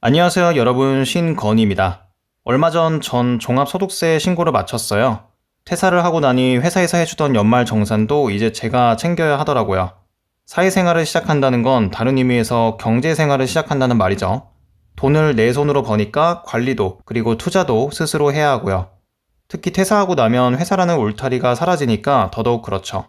안녕하세요, 여러분. 신건희입니다. 얼마 전 종합소득세 신고를 마쳤어요. 퇴사를 하고 나니 회사에서 해주던 연말 정산도 이제 제가 챙겨야 하더라고요. 사회생활을 시작한다는 건 다른 의미에서 경제생활을 시작한다는 말이죠. 돈을 내 손으로 버니까 관리도 그리고 투자도 스스로 해야 하고요. 특히 퇴사하고 나면 회사라는 울타리가 사라지니까 더더욱 그렇죠.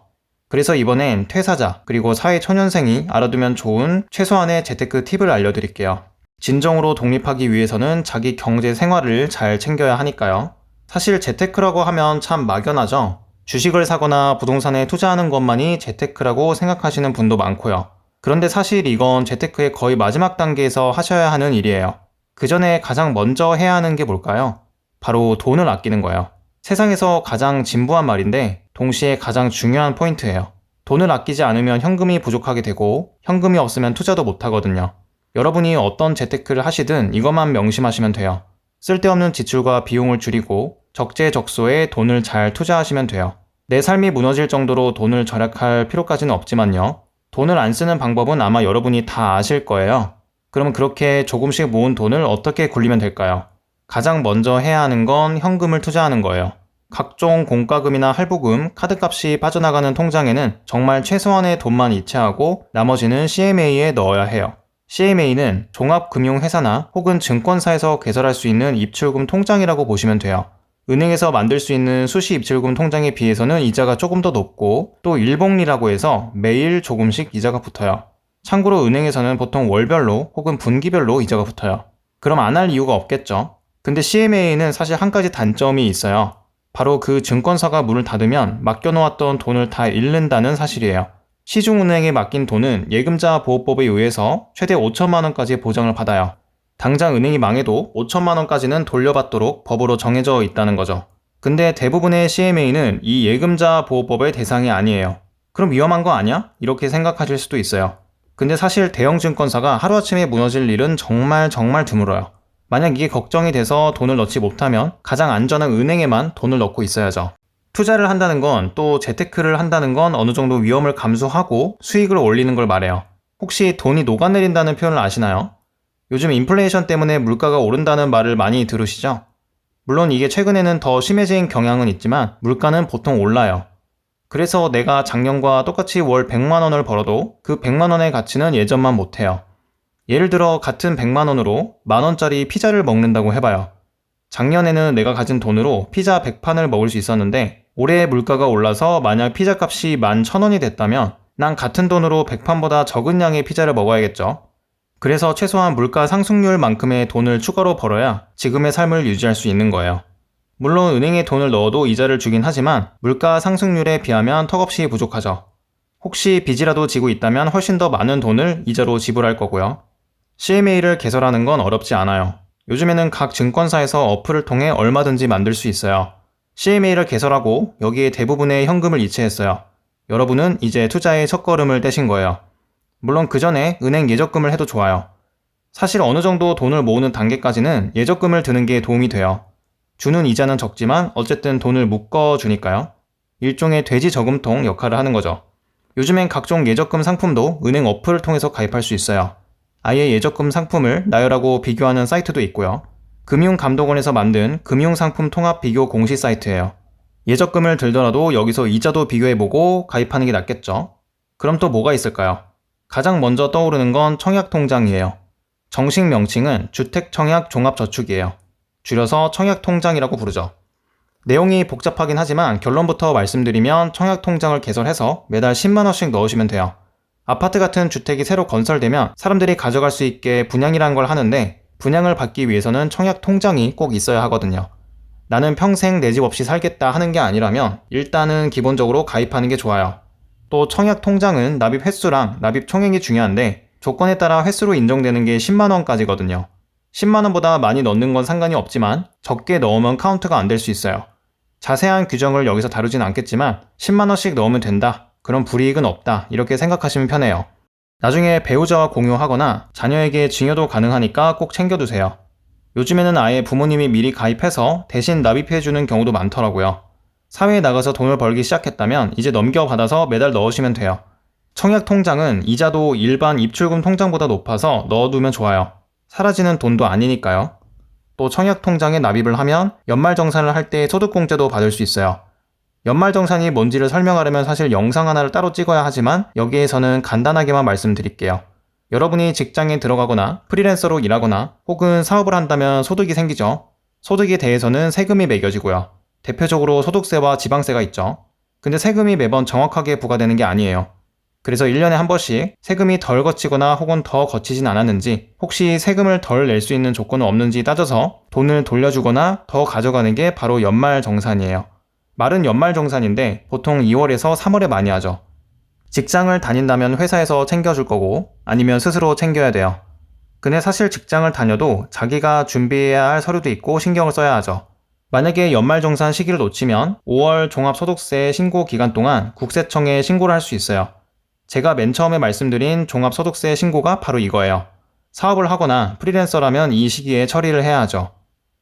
그래서 이번엔 퇴사자 그리고 사회초년생이 알아두면 좋은 최소한의 재테크 팁을 알려드릴게요. 진정으로 독립하기 위해서는 자기 경제 생활을 잘 챙겨야 하니까요. 사실 재테크라고 하면 참 막연하죠. 주식을 사거나 부동산에 투자하는 것만이 재테크라고 생각하시는 분도 많고요. 그런데 사실 이건 재테크의 거의 마지막 단계에서 하셔야 하는 일이에요. 그 전에 가장 먼저 해야 하는 게 뭘까요? 바로 돈을 아끼는 거예요. 세상에서 가장 진부한 말인데 동시에 가장 중요한 포인트예요. 돈을 아끼지 않으면 현금이 부족하게 되고 현금이 없으면 투자도 못하거든요. 여러분이 어떤 재테크를 하시든 이것만 명심하시면 돼요. 쓸데없는 지출과 비용을 줄이고 적재적소에 돈을 잘 투자하시면 돼요. 내 삶이 무너질 정도로 돈을 절약할 필요까지는 없지만요. 돈을 안 쓰는 방법은 아마 여러분이 다 아실 거예요. 그럼 그렇게 조금씩 모은 돈을 어떻게 굴리면 될까요? 가장 먼저 해야 하는 건 현금을 투자하는 거예요. 각종 공과금이나 할부금, 카드값이 빠져나가는 통장에는 정말 최소한의 돈만 이체하고 나머지는 CMA에 넣어야 해요. CMA는 종합금융회사나 혹은 증권사에서 개설할 수 있는 입출금 통장이라고 보시면 돼요. 은행에서 만들 수 있는 수시 입출금 통장에 비해서는 이자가 조금 더 높고 또 일복리라고 해서 매일 조금씩 이자가 붙어요. 참고로 은행에서는 보통 월별로 혹은 분기별로 이자가 붙어요. 그럼 안 할 이유가 없겠죠. 근데 CMA에는 사실 한 가지 단점이 있어요. 바로 그 증권사가 문을 닫으면 맡겨놓았던 돈을 다 잃는다는 사실이에요. 시중은행에 맡긴 돈은 예금자 보호법에 의해서 최대 5천만 원까지 보장을 받아요. 당장 은행이 망해도 5천만 원까지는 돌려받도록 법으로 정해져 있다는 거죠. 근데 대부분의 CMA는 이 예금자 보호법의 대상이 아니에요. 그럼 위험한 거 아니야? 이렇게 생각하실 수도 있어요. 근데 사실 대형 증권사가 하루아침에 무너질 일은 정말 드물어요. 만약 이게 걱정이 돼서 돈을 넣지 못하면 가장 안전한 은행에만 돈을 넣고 있어야죠. 투자를 한다는 건 또 재테크를 한다는 건 어느 정도 위험을 감수하고 수익을 올리는 걸 말해요. 혹시 돈이 녹아내린다는 표현을 아시나요? 요즘 인플레이션 때문에 물가가 오른다는 말을 많이 들으시죠? 물론 이게 최근에는 더 심해진 경향은 있지만 물가는 보통 올라요. 그래서 내가 작년과 똑같이 월 100만 원을 벌어도 그 100만 원의 가치는 예전만 못해요. 예를 들어 같은 100만 원으로 만 원짜리 피자를 먹는다고 해봐요. 작년에는 내가 가진 돈으로 피자 100판을 먹을 수 있었는데 올해 물가가 올라서 만약 피자 값이 11,000원이 됐다면 난 같은 돈으로 100판보다 적은 양의 피자를 먹어야겠죠. 그래서 최소한 물가 상승률만큼의 돈을 추가로 벌어야 지금의 삶을 유지할 수 있는 거예요. 물론 은행에 돈을 넣어도 이자를 주긴 하지만 물가 상승률에 비하면 턱없이 부족하죠. 혹시 빚이라도 지고 있다면 훨씬 더 많은 돈을 이자로 지불할 거고요. CMA를 개설하는 건 어렵지 않아요. 요즘에는 각 증권사에서 어플을 통해 얼마든지 만들 수 있어요. CMA를 개설하고 여기에 대부분의 현금을 이체했어요. 여러분은 이제 투자의 첫걸음을 떼신 거예요. 물론 그 전에 은행 예적금을 해도 좋아요. 사실 어느 정도 돈을 모으는 단계까지는 예적금을 드는 게 도움이 돼요. 주는 이자는 적지만 어쨌든 돈을 묶어주니까요. 일종의 돼지 저금통 역할을 하는 거죠. 요즘엔 각종 예적금 상품도 은행 어플을 통해서 가입할 수 있어요. 아예 예적금 상품을 나열하고 비교하는 사이트도 있고요. 금융감독원에서 만든 금융상품 통합 비교 공시 사이트예요. 예적금을 들더라도 여기서 이자도 비교해보고 가입하는 게 낫겠죠. 그럼 또 뭐가 있을까요? 가장 먼저 떠오르는 건 청약통장이에요. 정식 명칭은 주택청약종합저축이에요. 줄여서 청약통장이라고 부르죠. 내용이 복잡하긴 하지만 결론부터 말씀드리면 청약통장을 개설해서 매달 10만 원씩 넣으시면 돼요. 아파트 같은 주택이 새로 건설되면 사람들이 가져갈 수 있게 분양이라는 걸 하는데 분양을 받기 위해서는 청약통장이 꼭 있어야 하거든요. 나는 평생 내 집 없이 살겠다 하는 게 아니라면 일단은 기본적으로 가입하는 게 좋아요. 또 청약통장은 납입 횟수랑 납입 총액이 중요한데 조건에 따라 횟수로 인정되는 게 10만 원까지거든요. 10만 원보다 많이 넣는 건 상관이 없지만 적게 넣으면 카운트가 안 될 수 있어요. 자세한 규정을 여기서 다루진 않겠지만 10만 원씩 넣으면 된다. 그럼 불이익은 없다. 이렇게 생각하시면 편해요. 나중에 배우자와 공유하거나 자녀에게 증여도 가능하니까 꼭 챙겨두세요. 요즘에는 아예 부모님이 미리 가입해서 대신 납입해주는 경우도 많더라고요. 사회에 나가서 돈을 벌기 시작했다면 이제 넘겨받아서 매달 넣으시면 돼요. 청약통장은 이자도 일반 입출금 통장보다 높아서 넣어두면 좋아요. 사라지는 돈도 아니니까요. 또 청약통장에 납입을 하면 연말정산을 할 때 소득공제도 받을 수 있어요. 연말정산이 뭔지를 설명하려면 사실 영상 하나를 따로 찍어야 하지만 여기에서는 간단하게만 말씀드릴게요. 여러분이 직장에 들어가거나 프리랜서로 일하거나 혹은 사업을 한다면 소득이 생기죠. 소득에 대해서는 세금이 매겨지고요. 대표적으로 소득세와 지방세가 있죠. 근데 세금이 매번 정확하게 부과되는 게 아니에요. 그래서 1년에 한 번씩 세금이 덜 거치거나 혹은 더 거치진 않았는지, 혹시 세금을 덜 낼 수 있는 조건은 없는지 따져서 돈을 돌려주거나 더 가져가는 게 바로 연말정산이에요. 말은 연말정산인데 보통 2월에서 3월에 많이 하죠. 직장을 다닌다면 회사에서 챙겨줄 거고 아니면 스스로 챙겨야 돼요. 근데 사실 직장을 다녀도 자기가 준비해야 할 서류도 있고 신경을 써야 하죠. 만약에 연말정산 시기를 놓치면 5월 종합소득세 신고 기간 동안 국세청에 신고를 할 수 있어요. 제가 맨 처음에 말씀드린 종합소득세 신고가 바로 이거예요. 사업을 하거나 프리랜서라면 이 시기에 처리를 해야 하죠.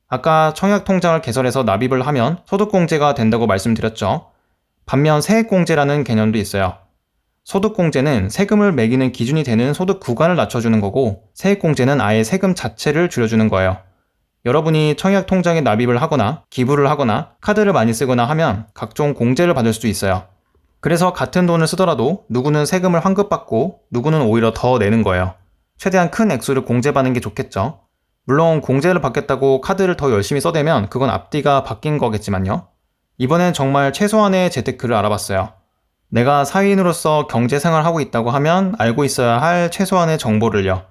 아까 청약통장을 개설해서 납입을 하면 소득공제가 된다고 말씀드렸죠. 반면 세액공제라는 개념도 있어요. 소득공제는 세금을 매기는 기준이 되는 소득 구간을 낮춰주는 거고, 세액공제는 아예 세금 자체를 줄여주는 거예요. 여러분이 청약통장에 납입을 하거나 기부를 하거나 카드를 많이 쓰거나 하면 각종 공제를 받을 수도 있어요. 그래서 같은 돈을 쓰더라도 누구는 세금을 환급받고 누구는 오히려 더 내는 거예요. 최대한 큰 액수를 공제받는 게 좋겠죠. 물론 공제를 받겠다고 카드를 더 열심히 써대면 그건 앞뒤가 바뀐 거겠지만요. 이번엔 정말 최소한의 재테크를 알아봤어요. 내가 사회인으로서 경제생활을 하고 있다고 하면 알고 있어야 할 최소한의 정보를요.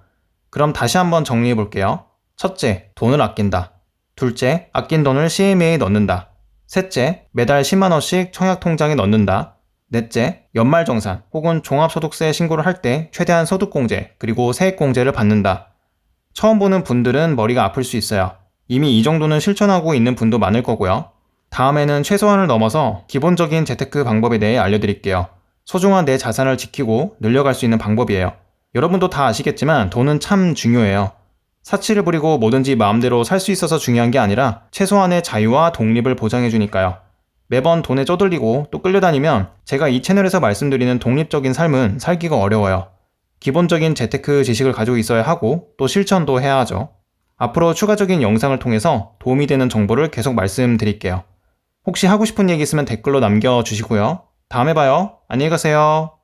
그럼 다시 한번 정리해 볼게요. 첫째, 돈을 아낀다. 둘째, 아낀 돈을 CMA에 넣는다. 셋째, 매달 10만 원씩 청약통장에 넣는다. 넷째, 연말정산 혹은 종합소득세 신고를 할 때 최대한 소득공제 그리고 세액공제를 받는다. 처음 보는 분들은 머리가 아플 수 있어요. 이미 이 정도는 실천하고 있는 분도 많을 거고요. 다음에는 최소한을 넘어서 기본적인 재테크 방법에 대해 알려드릴게요. 소중한 내 자산을 지키고 늘려갈 수 있는 방법이에요. 여러분도 다 아시겠지만 돈은 참 중요해요. 사치를 부리고 뭐든지 마음대로 살 수 있어서 중요한 게 아니라 최소한의 자유와 독립을 보장해주니까요. 매번 돈에 쪼들리고 또 끌려다니면 제가 이 채널에서 말씀드리는 독립적인 삶은 살기가 어려워요. 기본적인 재테크 지식을 가지고 있어야 하고 또 실천도 해야 하죠. 앞으로 추가적인 영상을 통해서 도움이 되는 정보를 계속 말씀드릴게요. 혹시 하고 싶은 얘기 있으면 댓글로 남겨주시고요. 다음에 봐요. 안녕히 가세요.